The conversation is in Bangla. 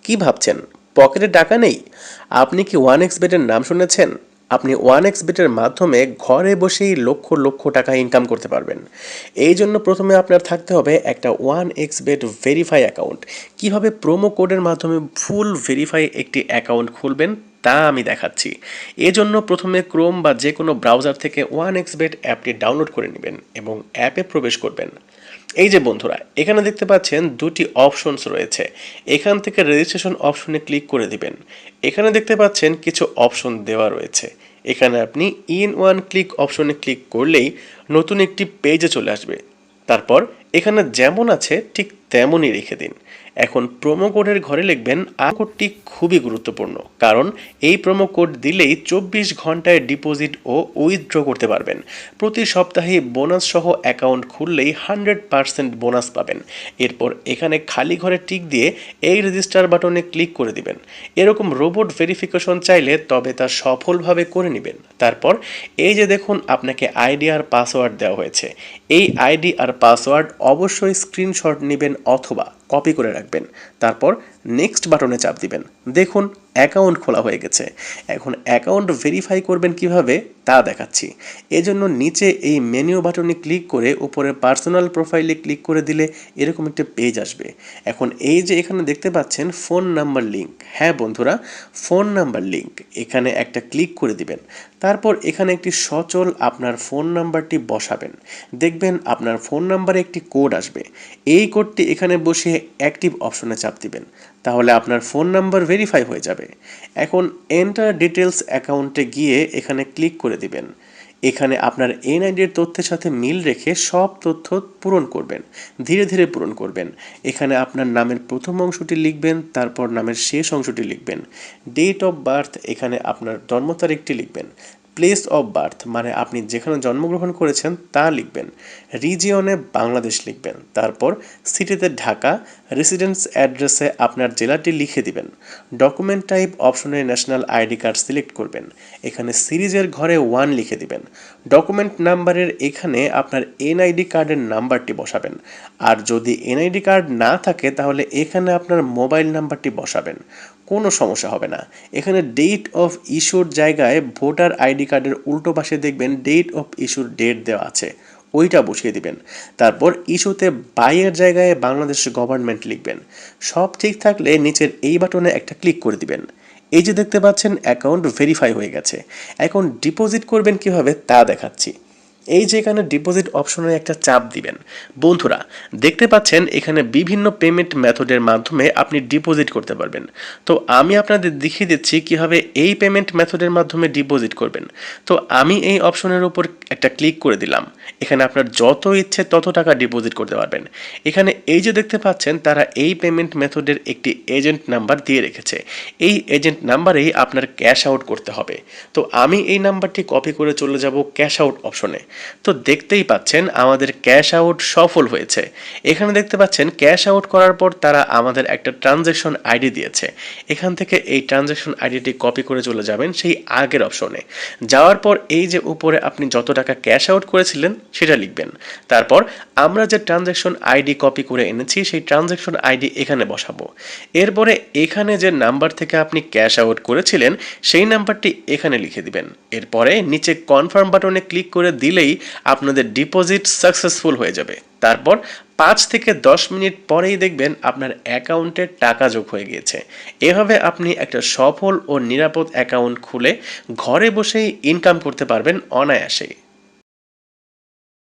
কি ভাবছেন পকেটে টাকা নেই? আপনি কি ওয়ান এক্স বেটের নাম শুনেছেন? আপনি ওয়ান এক্স বেটের মাধ্যমে ঘরে বসেই লক্ষ লক্ষ টাকা ইনকাম করতে পারবেন। এই জন্য প্রথমে আপনার থাকতে হবে একটা one X bet verify account. কিভাবে প্রোমো কোডের মাধ্যমে ফুল ভেরিফাই একটি অ্যাকাউন্ট খুলবেন তা আমি দেখাচ্ছি। এজন্য প্রথমে ক্রোম বা যে কোনো ব্রাউজার থেকে ওয়ান এক্স বেট অ্যাপটি ডাউনলোড করে নেবেন এবং অ্যাপে প্রবেশ করবেন। এই যে বন্ধুরা, এখানে দেখতে পাচ্ছেন দুটি অপশনস রয়েছে। এখান থেকে রেজিস্ট্রেশন অপশনে ক্লিক করে দিবেন। এখানে দেখতে পাচ্ছেন কিছু অপশন দেওয়া রয়েছে। এখানে আপনি ইন ওয়ান ক্লিক অপশনে ক্লিক করলেই নতুন একটি পেজে চলে আসবে। তারপর এখানে যেমন আছে ঠিক তেমনই রেখে দিন। এখন প্রোমো কোডের ঘরে লিখবেন কোডটি খুবই গুরুত্বপূর্ণ, কারণ এই প্রোমো কোড দিলেই 24 ঘন্টায় ডিপোজিট ও উইথড্র করতে পারবেন। প্রতি সপ্তাহে বোনাস সহ অ্যাকাউন্ট খুললেই 100% বোনাস পাবেন। এরপর এখানে খালি ঘরে টিক দিয়ে এই রেজিস্টার বাটনে ক্লিক করে দিবেন। এরকম রোবট ভেরিফিকেশন চাইলে তবে তা সফলভাবে করে নেবেন। তারপর এই যে দেখুন আপনাকে আইডি আর পাসওয়ার্ড দেওয়া হয়েছে। এই আইডি আর পাসওয়ার্ড অবশ্যই স্ক্রিনশট নেবেন অথবা কপি করে রাখবেন। তারপর নেক্সট বাটনে চাপ দিবেন। দেখুন অ্যাকাউন্ট খোলা হয়ে গেছে। এখন অ্যাকাউন্ট ভেরিফাই করবেন কিভাবে তা দেখাচ্ছি। এজন্য নিচে এই মেনু বাটনে ক্লিক করে উপরে পার্সোনাল প্রোফাইলে ক্লিক করে দিলে এরকম একটা পেজ আসবে। এখন এই যে এখানে দেখতে পাচ্ছেন ফোন নাম্বার লিঙ্ক, হ্যাঁ বন্ধুরা, ফোন নাম্বার লিঙ্ক, এখানে একটা ক্লিক করে দিবেন। তারপর এখানে একটি সচল আপনার ফোন নাম্বারটি বসাবেন। দেখবেন আপনার ফোন নাম্বারে একটি কোড আসবে। এই কোডটি এখানে বসিয়ে অ্যাক্টিভ অপশনে চাপ দিবেন। তাহলে আপনার ফোন নাম্বার ভেরিফাই হয়ে যাবে। এখন এন্টার ডিটেলস অ্যাকাউন্টে গিয়ে এখানে ক্লিক করে দিবেন। এখানে আপনার এনআইডির তথ্যের সাথে মিল রেখে সব তথ্য পূরণ করবেন। ধীরে ধীরে পূরণ করবেন। এখানে আপনার নামের প্রথম অংশটি লিখবেন, তারপর নামের শেষ অংশটি লিখবেন। ডেট অফ বার্থ, এখানে আপনার জন্ম তারিখটি লিখবেন। প্লেস অফ বার্থ মানে আপনি যেখানে জন্মগ্রহণ করেছেন তা লিখবেন। রিজিয়নে বাংলাদেশ লিখবেন। তারপর সিটিতে ঢাকা, রেসিডেন্স অ্যাড্রেসে আপনার জেলাটি লিখে দিবেন। ডকুমেন্ট টাইপ অপশনে ন্যাশনাল আইডি কার্ড সিলেক্ট করবেন। এখানে সিরিজের ঘরে 1 লিখে দিবেন। ডকুমেন্ট নাম্বারের এখানে আপনার এনআইডি কার্ডের নাম্বারটি বসাবেন। আর যদি এনআইডি কার্ড না থাকে তাহলে এখানে আপনার মোবাইল নাম্বারটি বসাবেন। কোনো সমস্যা হবে না। এখানে ডেট অফ ইস্যুর জায়গায় ভোটার আইডি কার্ডের উল্টো পাশে দেখবেন ডেট অফ ইস্যুর ডেট দেওয়া আছে, ওইটা বসিয়ে দিবেন। তারপর ইস্যুতে বাইয়ের জায়গায় বাংলাদেশ গভর্নমেন্ট লিখবেন। সব ঠিক থাকলে নিচের এই বাটনে একটা ক্লিক করে দিবেন। এই যে দেখতে পাচ্ছেন অ্যাকাউন্ট ভেরিফাই হয়ে গেছে। এখন ডিপোজিট করবেন কিভাবে তা দেখাচ্ছি। এই যে এখানে ডিপোজিট অপশনে একটা চাপ দিবেন। বন্ধুরা দেখতে পাচ্ছেন এখানে বিভিন্ন পেমেন্ট মেথডের মাধ্যমে আপনি ডিপোজিট করতে পারবেন। তো আমি আপনাদের দেখিয়ে দিচ্ছি কিভাবে এই পেমেন্ট মেথডের মাধ্যমে ডিপোজিট করবেন। তো আমি এই অপশনের উপর একটা ক্লিক করে দিলাম। এখানে আপনার যত ইচ্ছে তত টাকা ডিপোজিট করতে পারবেন। এখানে এই যে দেখতে পাচ্ছেন তারা এই পেমেন্ট মেথডের একটি এজেন্ট নাম্বার দিয়ে রেখেছে। এই এজেন্ট নাম্বারেই আপনার ক্যাশ আউট করতে হবে। তো আমি এই নাম্বারটি কপি করে চলে যাব ক্যাশ আউট অপশনে। তো দেখতেই পাচ্ছেন আমাদের ক্যাশ আউট সফল হয়েছে। এখানে দেখতে পাচ্ছেন ক্যাশ আউট করার পর তারা আমাদের একটা ট্রানজ্যাকশন আইডি দিয়েছে। এখান থেকে এই ট্রানজ্যাকশন আইডিটি কপি করে চলে যাবেন সেই আগের অপশনে। যাওয়ার পর এই যে উপরে আপনি যত টাকা ক্যাশ আউট করেছিলেন সেটা লিখবেন। তারপর আমরা যে ট্রানজ্যাকশন আইডি কপি করে এনেছি সেই ট্রানজ্যাকশন আইডি এখানে বসাবো। এরপরে এখানে যে নাম্বার থেকে আপনি ক্যাশ আউট করেছিলেন সেই নাম্বারটি এখানে লিখে দিবেন। এরপরে নিচে কনফার্ম বাটনে ক্লিক করে দিলেই আপনাদের ডিপোজিট সাকসেসফুল হয়ে যাবে। তারপর 5 থেকে 10 মিনিট পরেই দেখবেন আপনার অ্যাকাউন্টে টাকা যোগ হয়ে গিয়েছে। এভাবে আপনি একটা সফল ও নিরাপদ অ্যাকাউন্ট খুলে ঘরে বসেই ইনকাম করতে পারবেন অনায়াসেই।